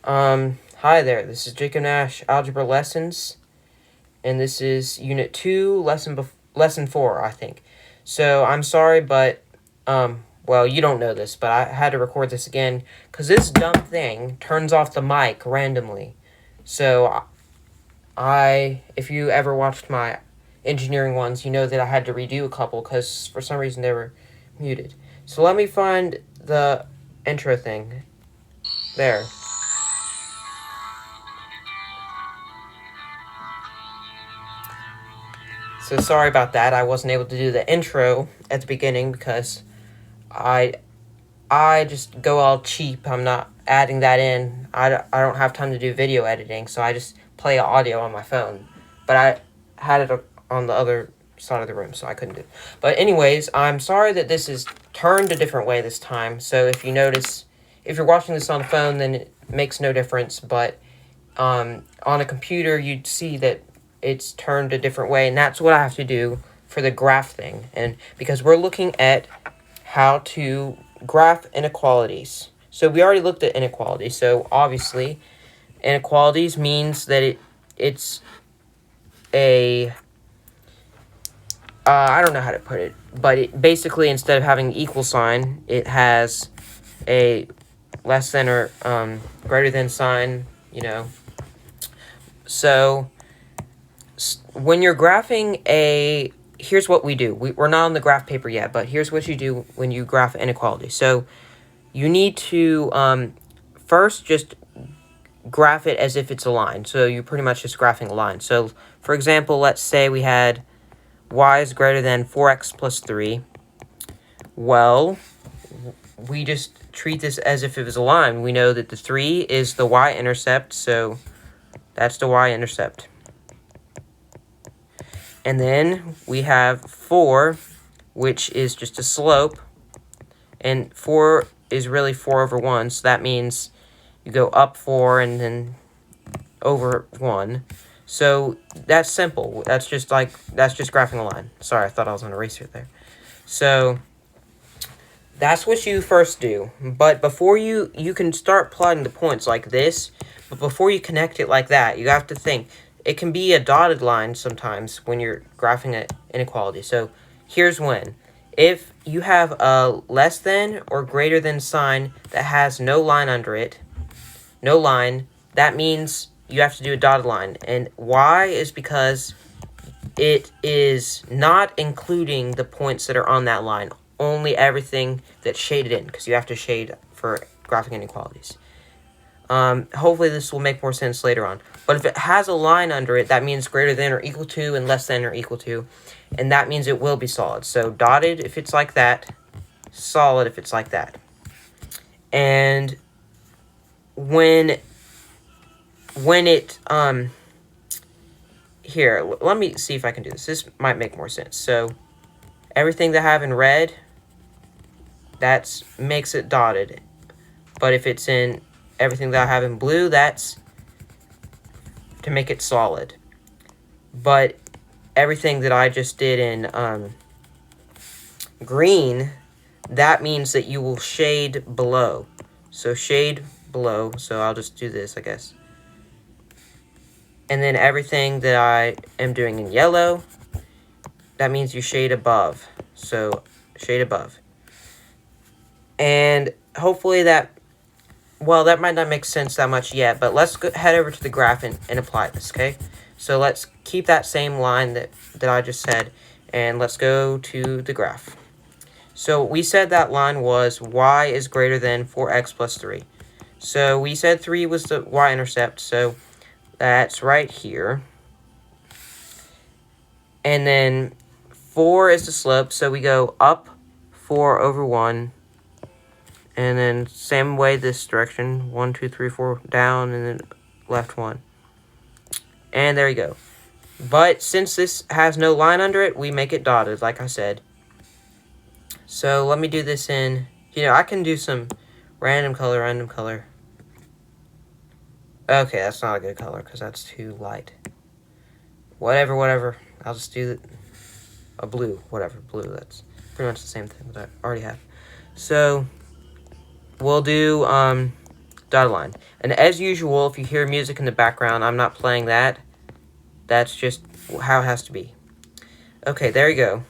Hi there, this is Jacob Nash Algebra Lessons, and this is Unit 2, Lesson 4, I think. So, I'm sorry, but, well, you don't know this, but I had to record this again, because this dumb thing turns off the mic randomly. So, if you ever watched my engineering ones, you know that I had to redo a couple, because for some reason they were muted. So, let me find the intro thing. There. So sorry about that. I wasn't able to do the intro at the beginning because I just go all cheap. I'm not adding that in. I don't have time to do video editing, so I just play audio on my phone. But I had it on the other side of the room, so I couldn't do it. But anyways, I'm sorry that this is turned a different way this time. So if you notice, if you're watching this on a phone, then it makes no difference. But on a computer, you'd see that it's turned a different way, and that's what I have to do for the graph thing. And because we're looking at how to graph inequalities. So we already looked at inequalities. So obviously, inequalities means that it's a I don't know how to put it, but it basically, instead of having an equal sign, it has a less than or greater than sign, So when you're graphing here's what we do. We're not on the graph paper yet, but here's what you do when you graph inequality. So you need to first just graph it as if it's a line. So you're pretty much just graphing a line. So for example, let's say we had y is greater than 4x plus 3. Well, we just treat this as if it was a line. We know that the 3 is the y-intercept, so that's the y-intercept. And then we have 4, which is just a slope. And 4 is really 4 over 1, so that means you go up 4 and then over 1. So that's simple. That's just graphing a line. Sorry, I thought I was on a eraser there. So that's what you first do. But before you can start plotting the points like this, but before you connect it like that, you have to think. It can be a dotted line sometimes when you're graphing an inequality. So here's when. If you have a less than or greater than sign that has no line under it, that means you have to do a dotted line. And why is because it is not including the points that are on that line, only everything that's shaded in, because you have to shade for graphing inequalities. Hopefully this will make more sense later on. But if it has a line under it, that means greater than or equal to and less than or equal to. And that means it will be solid. So dotted if it's like that, solid if it's like that. And when it, here, let me see if I can do this. This might make more sense. So everything that I have in red, that makes it dotted. But if it's in everything that I have in blue, that's to make it solid. But everything that I just did in green, that means that you will shade below. So shade below, so I'll just do this, I guess. And then everything that I am doing in yellow, that means you shade above. So shade above. And hopefully that might not make sense that much yet, but let's head over to the graph and apply this, okay? So let's keep that same line that I just said, and let's go to the graph. So we said that line was y is greater than 4x plus 3. So we said 3 was the y-intercept, so that's right here. And then 4 is the slope, so we go up 4 over 1. And then same way this direction, 1, 2, 3, 4, down, and then left 1. And there you go. But since this has no line under it, we make it dotted, like I said. So let me do this in, I can do some random color. Okay, that's not a good color because that's too light. Whatever. I'll just do a blue, blue. That's pretty much the same thing that I already have. So we'll do dotted line. And as usual, if you hear music in the background, I'm not playing that. That's just how it has to be. Okay, there you go.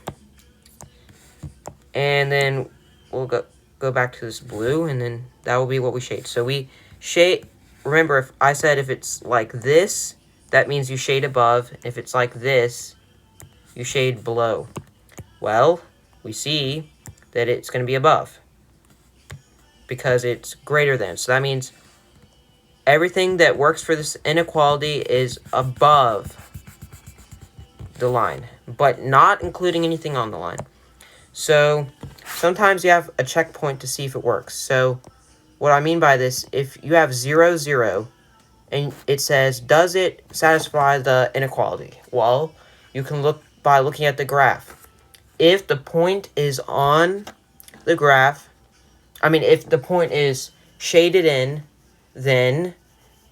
And then we'll go back to this blue, and then that will be what we shade. So we shade, remember, if I said if it's like this, that means you shade above. If it's like this, you shade below. Well, we see that it's going to be above because it's greater than. So that means everything that works for this inequality is above the line, but not including anything on the line. So sometimes you have a checkpoint to see if it works. So what I mean by this, if you have 0, 0, and it says, does it satisfy the inequality? Well, you can look by looking at the graph. If the point is on the graph, if the point is shaded in, then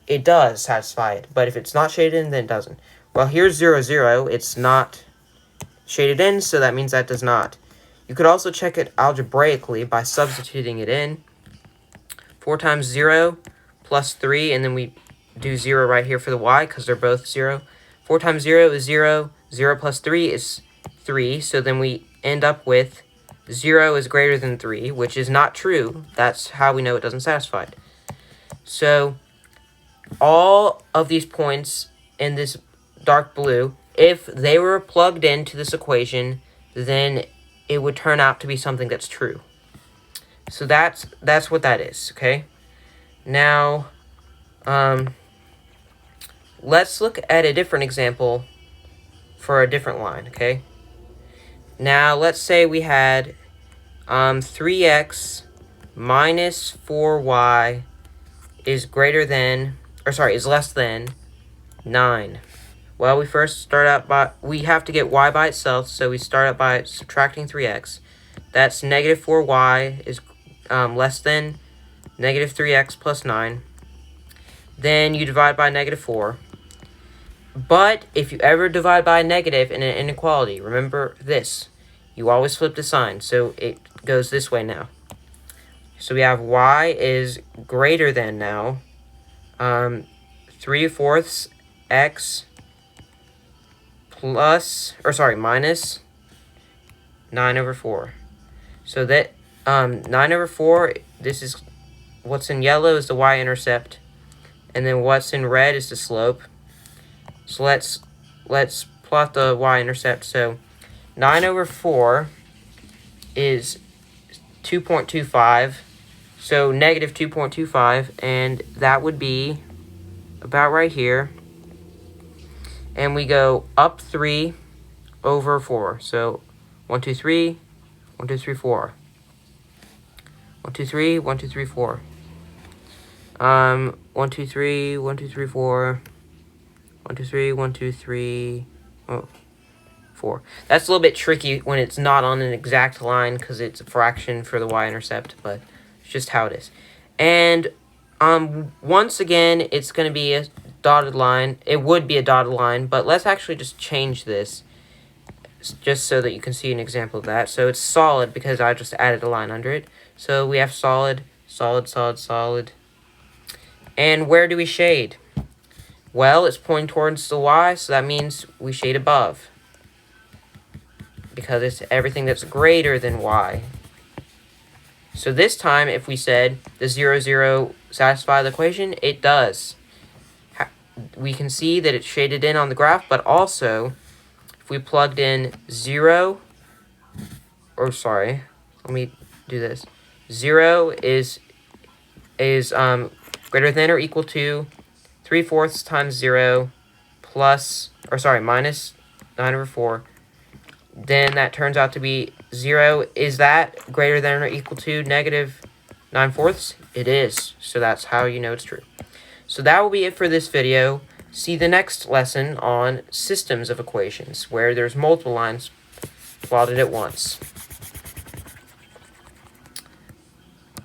it does satisfy it. But if it's not shaded in, then it doesn't. Well, here's 0, 0. It's not shaded in, so that means that does not. You could also check it algebraically by substituting it in. 4 times 0 plus 3, and then we do 0 right here for the y because they're both 0. 4 times 0 is 0. 0 plus 3 is 3, so then we end up with 0 is greater than 3, which is not true. That's how we know it doesn't satisfy it. So all of these points in this dark blue, if they were plugged into this equation, then it would turn out to be something that's true. So that's what that is, okay? Now, let's look at a different example for a different line, okay? Now, let's say we had 3x minus 4y is less than 9. Well, we first start out we have to get y by itself, so we start out by subtracting 3x. That's negative 4y is less than negative 3x plus 9. Then you divide by negative 4. But if you ever divide by a negative in an inequality, remember this. You always flip the sign, so it goes this way now. So we have y is greater than now 3/4 x minus 9/4. So that 9/4, this is what's in yellow is the y-intercept, and then what's in red is the slope. So let's plot the y-intercept. So 9/4 is 2.25, so negative 2.25, and that would be about right here. And we go up 3/4. So 1, 2, 3, 1, 2, 3, 4. 1, 2, 3, 1, 2, 3, 4. 1, 2, 3, 1, 2, 3, 4. 1, 2, 3, 1, 2, 3. Oh, 4. That's a little bit tricky when it's not on an exact line because it's a fraction for the y-intercept, but it's just how it is. And once again, it's going to be a dotted line. It would be a dotted line, but let's actually just change this just so that you can see an example of that. So it's solid because I just added a line under it. So we have solid, solid, solid, solid. And where do we shade? Well, it's pointing towards the y, so that means we shade above, because it's everything that's greater than y. So this time, if we said, does 0, 0 satisfy the equation? It does. We can see that it's shaded in on the graph, but also, if we plugged in 0, let me do this. 0 is greater than or equal to 3/4 times 0 minus 9/4. Then that turns out to be 0. Is that greater than or equal to negative 9/4? It is. So that's how you know it's true. So that will be it for this video. See the next lesson on systems of equations, where there's multiple lines plotted at once.